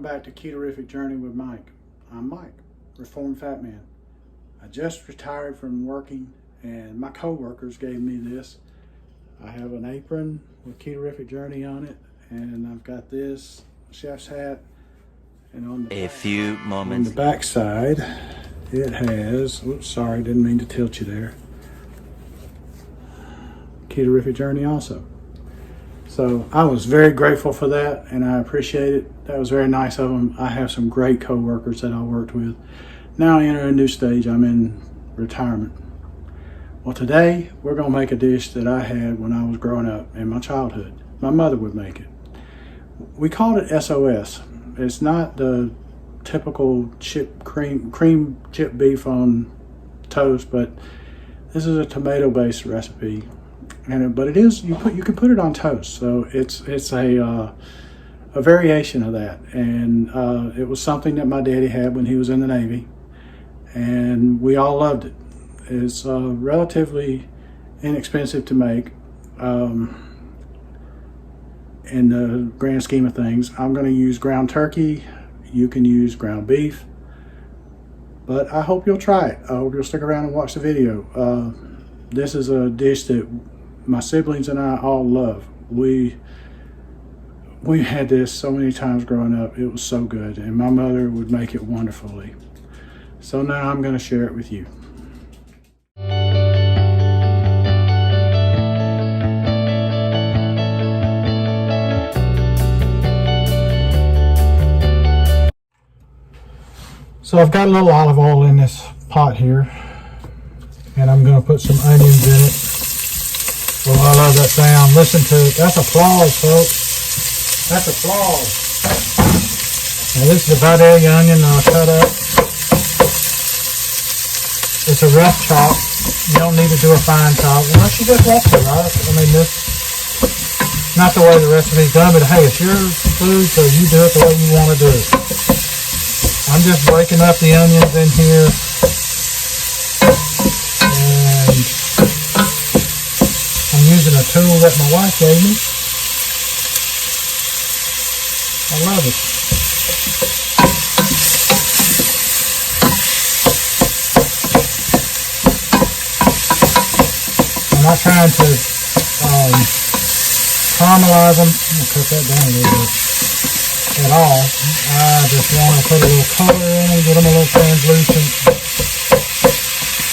welcome back to Ketorific Journey with Mike. I'm Mike, Reformed Fat Man. I just retired from working and my co-workers gave me this. I have an apron with Ketorific Journey on it, and I've got this chef's hat, and on the back side it has, oops, sorry, didn't mean to tilt you there, Ketorific Journey also. So I was very grateful for that, and I appreciate it. That was very nice of them. I have some great co-workers that I worked with. Now I enter a new stage. I'm in retirement. Well, today we're going to make a dish that I had when I was growing up in my childhood. My mother would make it. We called it SOS. It's not the typical cream chip beef on toast, but this is a tomato-based recipe. But it is, you can put it on toast, so it's a variation of that. And it was something that my daddy had when he was in the Navy, and we all loved it. It's relatively inexpensive to make in the grand scheme of things. I'm going to use ground turkey. You can use ground beef, but I hope you'll try it. I hope you'll stick around and watch the video. This is a dish that my siblings and I all love. We had this so many times growing up. It was so good, and my mother would make it wonderfully. So now I'm going to share it with you. So I've got a little olive oil in this pot here, and I'm going to put some onions in it. Oh, I love that sound. Listen to it. That's applause, folks. That's applause. Now this is a Vidalia onion cut up. It's a rough chop. You don't need to do a fine chop unless you just want to, right? I mean, this not the way the recipe's done, but hey, it's your food, so you do it the way you want to do it. I'm just breaking up the onions in here. Using a tool that my wife gave me. I love it. I'm not trying to caramelize them. I'm going to cut that down a little bit at all. I just want to put a little color in them, get them a little translucent,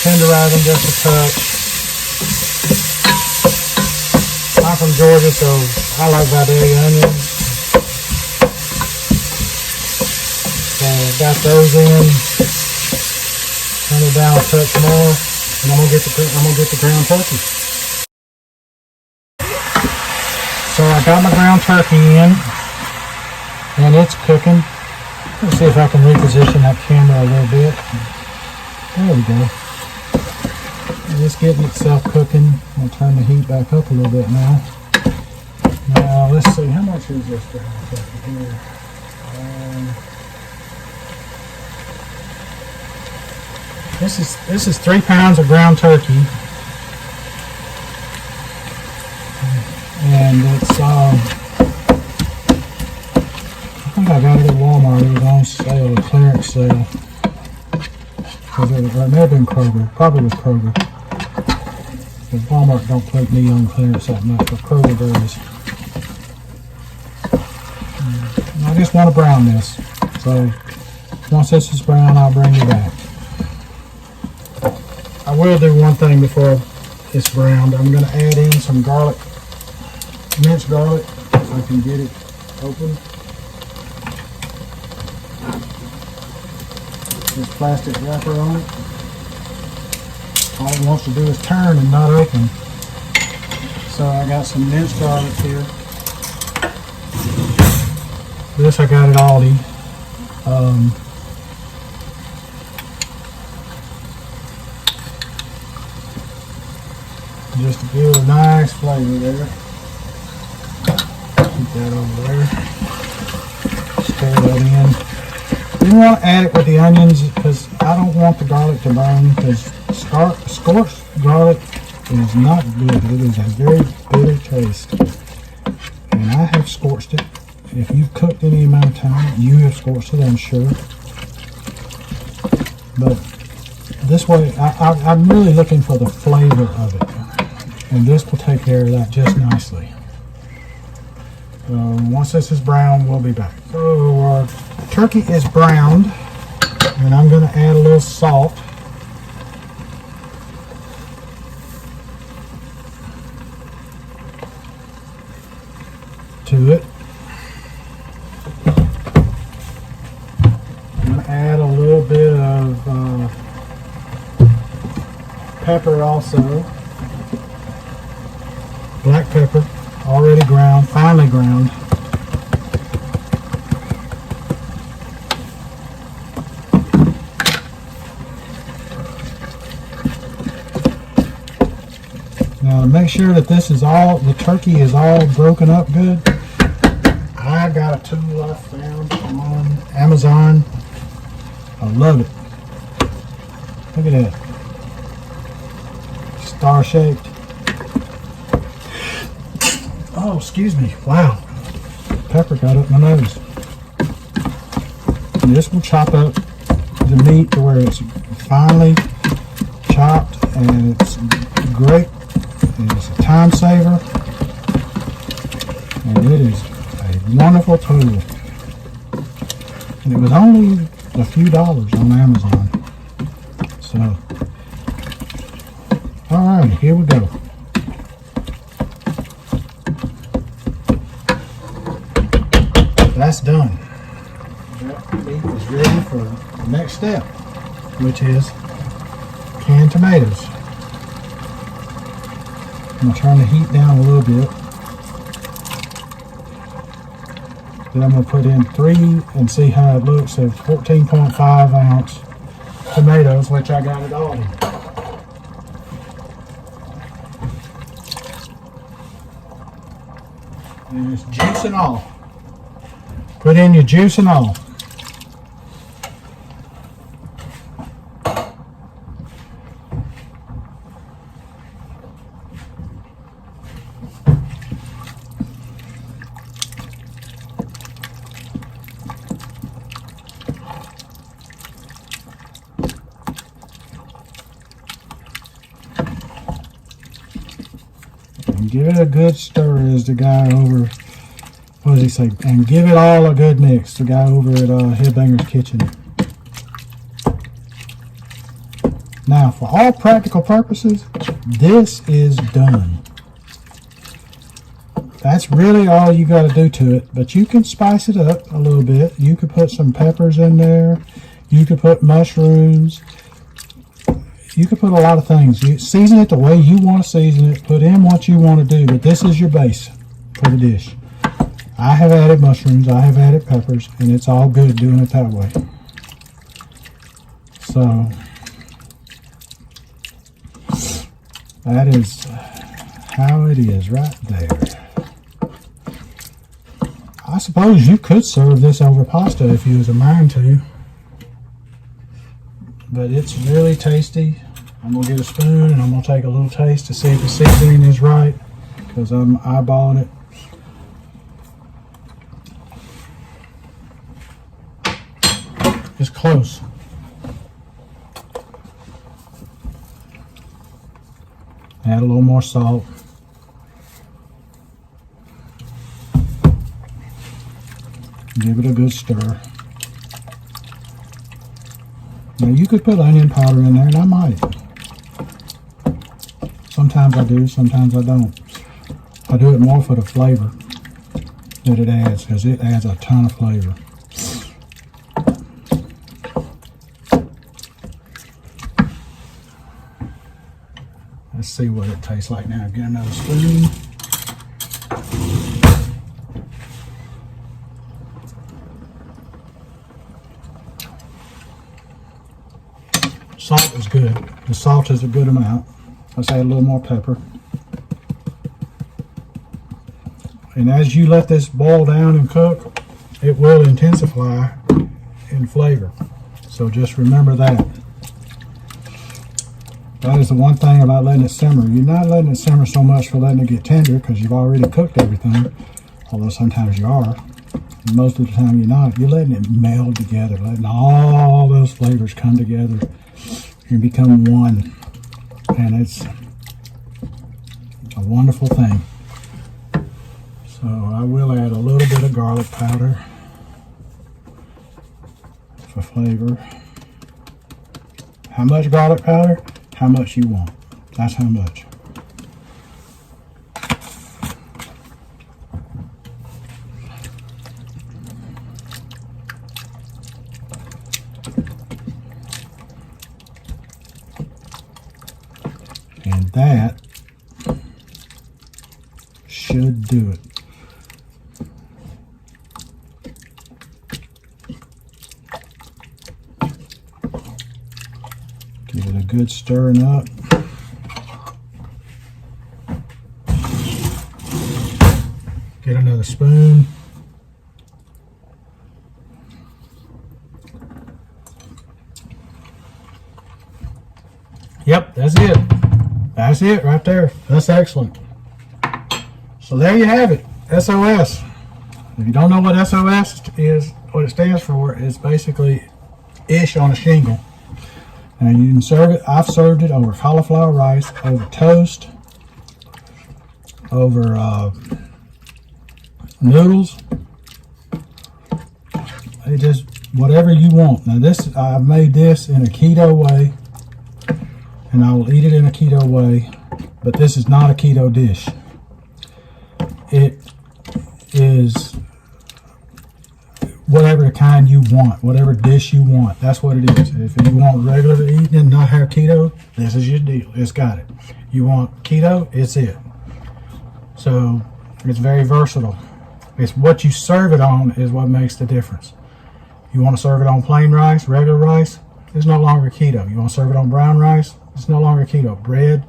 tenderize them just a touch. I'm from Georgia, so I like Vidalia onions. So I got those in. Turn it down a touch more, and I'm gonna get the ground turkey. So I got my ground turkey in, and it's cooking. Let's see if I can reposition that camera a little bit. There we go. It's getting itself cooking. I'll turn the heat back up a little bit now. Now let's see, how much is this ground turkey here? This is 3 pounds of ground turkey, and it's I think I got it at Walmart. It was on sale, a clearance sale. It may have been Kroger. Probably was Kroger. Because Walmart don't quote me on clearance that much, but Kroger does. And I just want to brown this. So once this is brown, I'll bring it back. I will do one thing before it's browned. I'm going to add in some garlic, minced garlic, if I can get it open. This plastic wrapper on it. All it wants to do is turn and not open. So I got some minced garlic here. This I got at Aldi. Just to give a nice flavor there. Keep that over there. Stir that in. You want to add it with the onions because I don't want the garlic to burn, because scorched garlic is not good. It is a very bitter taste. And I have scorched it if you've cooked any amount of time, you have scorched it, I'm sure. But this way, I'm really looking for the flavor of it. And this will take care of that just nicely. Once this is brown, we'll be back. So our turkey is browned, and I'm going to add a little salt. To it. I'm going to add a little bit of pepper also. Black pepper, already ground, finely ground. Now to make sure that this is all, the turkey is all broken up good, I got a tool I found on Amazon. I love it. Look at that. Star shaped. Oh, excuse me. Wow. Pepper got up my nose. And this will chop up the meat to where it's finely chopped, and it's great. It's a time saver. And it is a wonderful tool. And it was only a few dollars on Amazon. So, alright, here we go. That's done. That meat is ready for the next step, which is canned tomatoes. I'm going to turn the heat down a little bit. Then I'm going to put in 3 and see how it looks. So 14.5 ounce tomatoes, which I got at Aldi. And it's juice and all. Put in your juice and all. And give it a good stir as the guy over, what does he say? And give it all a good mix. The guy over at Headbanger's Kitchen. Now, for all practical purposes, this is done. That's really all you got to do to it. But you can spice it up a little bit. You could put some peppers in there. You could put mushrooms. You could put a lot of things. You season it the way you want to season it. Put in what you want to do. But this is your base for the dish. I have added mushrooms. I have added peppers. And it's all good doing it that way. So that is how it is right there. I suppose you could serve this over pasta if you was a mind to. But it's really tasty. I'm going to get a spoon and I'm going to take a little taste to see if the seasoning is right, because I'm eyeballing it. It's close. Add a little more salt. Give it a good stir. Now you could put onion powder in there, and I might. Sometimes I do, sometimes I don't. I do it more for the flavor that it adds, because it adds a ton of flavor. Let's see what it tastes like now. Get another spoon. Salt is good. The salt is a good amount. Let's add a little more pepper. And as you let this boil down and cook, it will intensify in flavor. So just remember that. That is the one thing about letting it simmer. You're not letting it simmer so much for letting it get tender, because you've already cooked everything, although sometimes you are. And most of the time you're not. You're letting it meld together, letting all those flavors come together and become one. And it's a wonderful thing. So I will add a little bit of garlic powder for flavor. How much garlic powder? How much you want. That's how much. And that should do it. Give it a good stirring up. Get another spoon. Yep, that's it. That's it right there. That's excellent. So there you have it. SOS. If you don't know what SOS is, what it stands for, it's basically ish on a shingle. Now you can serve it. I've served it over cauliflower rice, over toast, over noodles. It just whatever you want. Now this, I've made this in a keto way, and I will eat it in a keto way. But this is not a keto dish. It is whatever kind you want, whatever dish you want. That's what it is. If you want regular eating and not have keto, this is your deal. It's got it. You want keto, it's it. So it's very versatile. It's what you serve it on is what makes the difference. You want to serve it on plain rice, regular rice, it's no longer keto. You want to serve it on brown rice, it's no longer keto. Bread,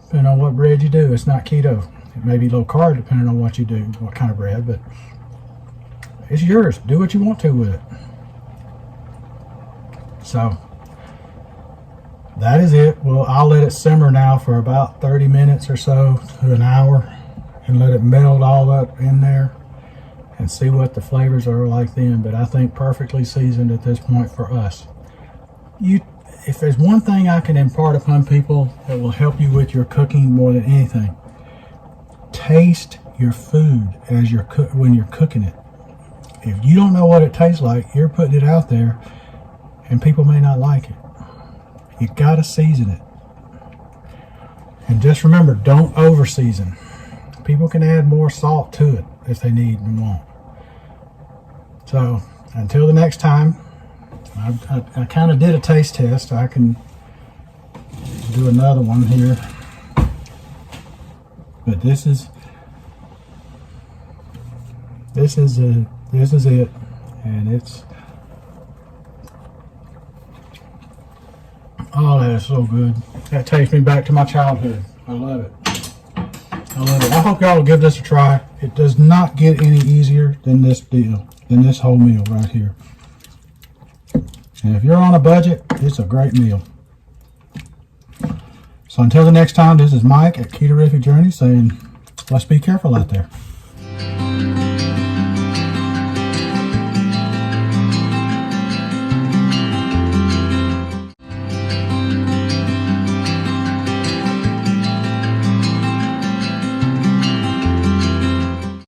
depending on what bread you do, it's not keto. It may be low carb depending on what you do, what kind of bread, but it's yours. Do what you want to with it. So that is it. Well, I'll let it simmer now for about 30 minutes or so to an hour and let it meld all that in there and see what the flavors are like then. But I think perfectly seasoned at this point for us. If there's one thing I can impart upon people that will help you with your cooking more than anything, taste your food as when you're cooking it. If you don't know what it tastes like, you're putting it out there and people may not like it. You gotta season it. And just remember, don't over season. People can add more salt to it if they need and want. So until the next time, I kind of did a taste test. I can do another one here. But this is it, and it's, oh, that is so good. That takes me back to my childhood. I love it. I love it. I hope y'all will give this a try. It does not get any easier than this deal, than this whole meal right here. And if you're on a budget, it's a great meal. So until the next time, this is Mike at Ketorific Journey saying, let's be careful out there.